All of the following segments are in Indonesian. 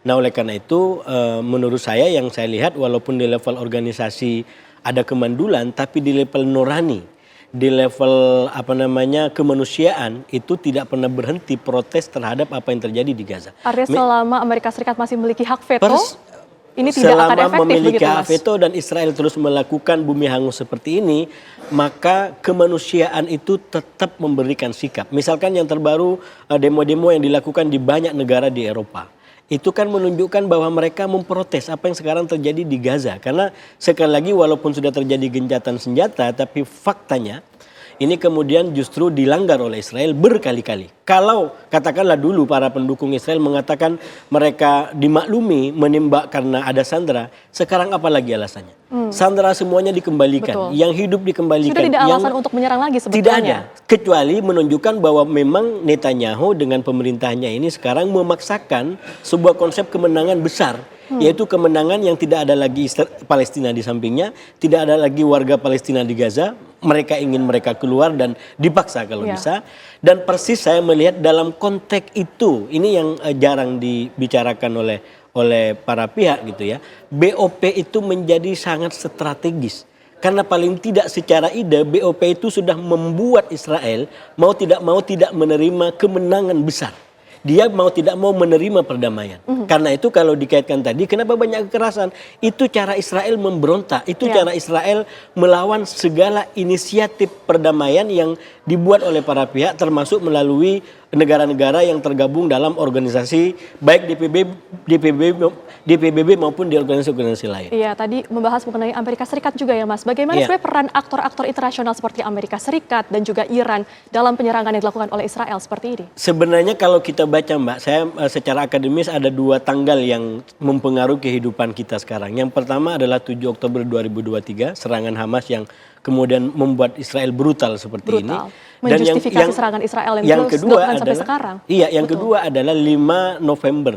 Nah oleh karena itu menurut saya yang saya lihat walaupun di level organisasi ada kemandulan, tapi di level nurani, di level kemanusiaan itu tidak pernah berhenti protes terhadap apa yang terjadi di Gaza. Artinya selama Amerika Serikat masih memiliki hak veto, ini tidak akan selama efektif memiliki begitu, hak Mas? veto dan Israel terus melakukan bumi hangus seperti ini, maka kemanusiaan itu tetap memberikan sikap. Misalkan yang terbaru demo-demo yang dilakukan di banyak negara di Eropa. Itu kan menunjukkan bahwa mereka memprotes apa yang sekarang terjadi di Gaza. Karena sekali lagi walaupun sudah terjadi gencatan senjata, tapi faktanya ini kemudian justru dilanggar oleh Israel berkali-kali. Kalau katakanlah dulu para pendukung Israel mengatakan mereka dimaklumi menembak karena ada sandera, sekarang apa lagi alasannya? Sandera semuanya dikembalikan, Betul. yang hidup dikembalikan. Sudah tidak alasan untuk menyerang lagi sebetulnya. Tidak ada, kecuali menunjukkan bahwa memang Netanyahu dengan pemerintahnya ini sekarang memaksakan sebuah konsep kemenangan besar. Yaitu kemenangan yang tidak ada lagi Palestina di sampingnya, tidak ada lagi warga Palestina di Gaza, mereka ingin mereka keluar dan dipaksa kalau bisa. Dan persis saya melihat dalam konteks itu, ini yang jarang dibicarakan oleh para pihak gitu ya. BOP itu menjadi sangat strategis. Karena paling tidak secara ide BOP itu sudah membuat Israel mau tidak menerima kemenangan besar. Dia mau tidak mau menerima perdamaian. Karena itu kalau dikaitkan tadi, kenapa banyak kekerasan? Itu cara Israel memberontak. Itu cara Israel melawan segala inisiatif perdamaian yang dibuat oleh para pihak, termasuk melalui negara-negara yang tergabung dalam organisasi, baik di PBB maupun di organisasi-organisasi lain. Iya, tadi membahas mengenai Amerika Serikat juga ya Mas. Bagaimana sebenarnya peran aktor-aktor internasional seperti Amerika Serikat dan juga Iran dalam penyerangan yang dilakukan oleh Israel seperti ini? Sebenarnya kalau kita baca Mbak, saya secara akademis ada dua tanggal yang mempengaruhi kehidupan kita sekarang. Yang pertama adalah 7 Oktober 2023, serangan Hamas yang kemudian membuat Israel brutal seperti ini. Dan menjustifikasi serangan Israel yang kedua adalah, sampai sekarang. Iya, yang kedua adalah 5 November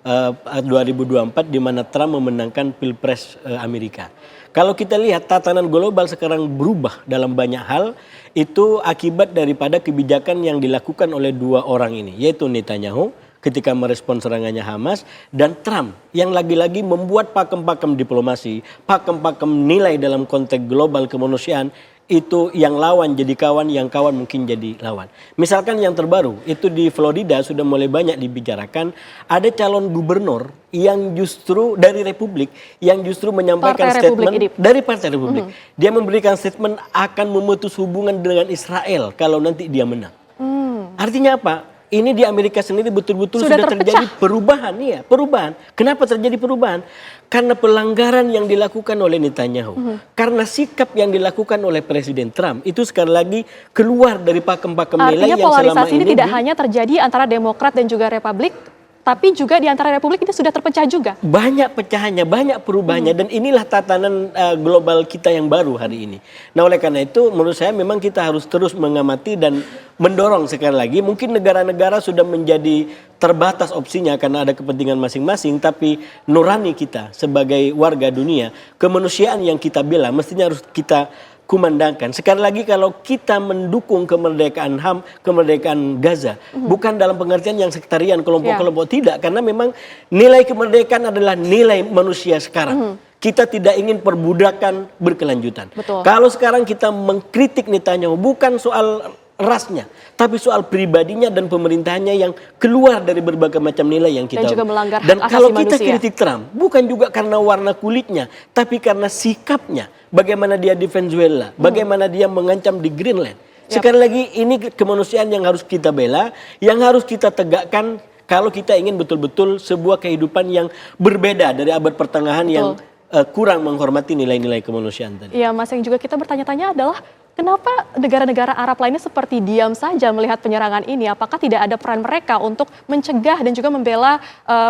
2024 di mana Trump memenangkan Pilpres Amerika. Kalau kita lihat tatanan global sekarang berubah dalam banyak hal, itu akibat daripada kebijakan yang dilakukan oleh dua orang ini, yaitu Netanyahu ketika merespons serangannya Hamas dan Trump yang lagi-lagi membuat pakem-pakem diplomasi, pakem-pakem nilai dalam konteks global kemanusiaan. Itu yang lawan jadi kawan, yang kawan mungkin jadi lawan. Misalkan yang terbaru, itu di Florida sudah mulai banyak dibicarakan, ada calon gubernur yang justru dari Republik, yang justru menyampaikan statement dari Partai Republik. Dia memberikan statement akan memutus hubungan dengan Israel kalau nanti dia menang. Artinya apa? Ini di Amerika sendiri betul-betul sudah terjadi perubahan. Iya, perubahan. Kenapa terjadi perubahan? Karena pelanggaran yang dilakukan oleh Netanyahu. Karena sikap yang dilakukan oleh Presiden Trump. Itu sekali lagi keluar dari pakem-pakem nilai yang selama ini. Artinya polarisasi ini tidak hanya terjadi antara Demokrat dan juga Republik, tapi juga di antara Republik ini sudah terpecah juga. Banyak pecahannya, banyak perubahannya. Dan inilah tatanan global kita yang baru hari ini. Nah oleh karena itu menurut saya memang kita harus terus mengamati dan mendorong sekali lagi. Mungkin negara-negara sudah menjadi terbatas opsinya karena ada kepentingan masing-masing. Tapi nurani kita sebagai warga dunia, kemanusiaan yang kita bela mestinya harus kita kumandangkan. Sekali lagi kalau kita mendukung kemerdekaan HAM, kemerdekaan Gaza, bukan dalam pengertian yang sektarian kelompok-kelompok, tidak. Karena memang nilai kemerdekaan adalah nilai manusia sekarang. Kita tidak ingin perbudakan berkelanjutan. Kalau sekarang kita mengkritik Netanyahu bukan soal rasnya, tapi soal pribadinya dan pemerintahannya yang keluar dari berbagai macam nilai yang kita. Dan juga melanggar hak dan asasi kalau manusia. Kita kritik Trump bukan juga karena warna kulitnya, tapi karena sikapnya. Bagaimana dia di Venezuela, bagaimana dia mengancam di Greenland. Sekali lagi ini kemanusiaan yang harus kita bela, yang harus kita tegakkan kalau kita ingin betul-betul sebuah kehidupan yang berbeda dari abad pertengahan yang kurang menghormati nilai-nilai kemanusiaan tadi. Iya, Mas, yang juga kita bertanya-tanya adalah kenapa negara-negara Arab lainnya seperti diam saja melihat penyerangan ini? Apakah tidak ada peran mereka untuk mencegah dan juga membela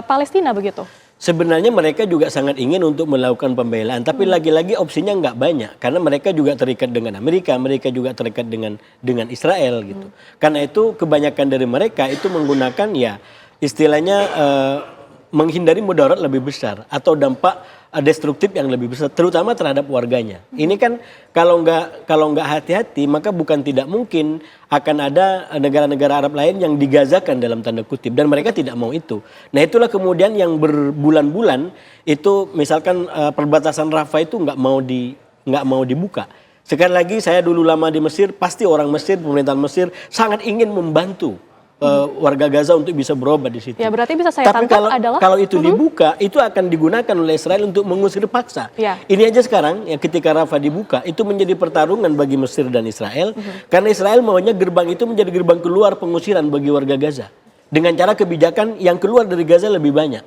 Palestina begitu? Sebenarnya mereka juga sangat ingin untuk melakukan pembelaan, tapi lagi-lagi opsinya nggak banyak karena mereka juga terikat dengan Amerika, mereka juga terikat dengan Israel gitu. Karena itu kebanyakan dari mereka itu menggunakan ya istilahnya menghindari mudarat lebih besar atau dampak destruktif yang lebih besar, terutama terhadap warganya. Ini kan kalau nggak hati-hati, maka bukan tidak mungkin akan ada negara-negara Arab lain yang digazakan dalam tanda kutip, dan mereka tidak mau itu. Nah itulah kemudian yang berbulan-bulan itu, misalkan perbatasan Rafah itu nggak mau dibuka. Sekali lagi, saya dulu lama di Mesir, pasti orang Mesir, pemerintahan Mesir sangat ingin membantu warga Gaza untuk bisa berobat di situ. Ya, berarti bisa saya Tapi tangkap adalah kalau itu dibuka, itu akan digunakan oleh Israel untuk mengusir paksa. Ya. Ini aja sekarang, ya ketika Rafah dibuka, itu menjadi pertarungan bagi Mesir dan Israel, karena Israel maunya gerbang itu menjadi gerbang keluar pengusiran bagi warga Gaza, dengan cara kebijakan yang keluar dari Gaza lebih banyak.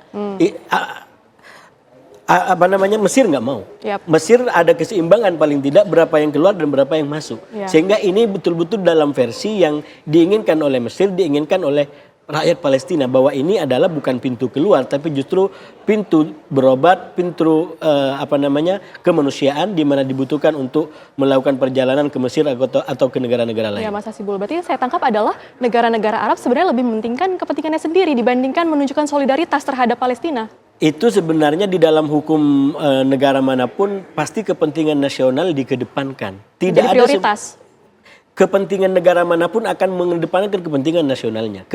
Mesir nggak mau. Yap. Mesir ada keseimbangan paling tidak berapa yang keluar dan berapa yang masuk. Ya. Sehingga ini betul-betul dalam versi yang diinginkan oleh Mesir, diinginkan oleh rakyat Palestina, bahwa ini adalah bukan pintu keluar tapi justru pintu berobat, pintu kemanusiaan di mana dibutuhkan untuk melakukan perjalanan ke Mesir atau ke negara-negara lain. Ya, Mas Hasibul, berarti yang saya tangkap adalah negara-negara Arab sebenarnya lebih mementingkan kepentingannya sendiri dibandingkan menunjukkan solidaritas terhadap Palestina. Itu sebenarnya di dalam hukum negara manapun pasti kepentingan nasional dikedepankan. Tidak Jadi ada prioritas. kepentingan negara manapun akan mengedepankan kepentingan nasionalnya.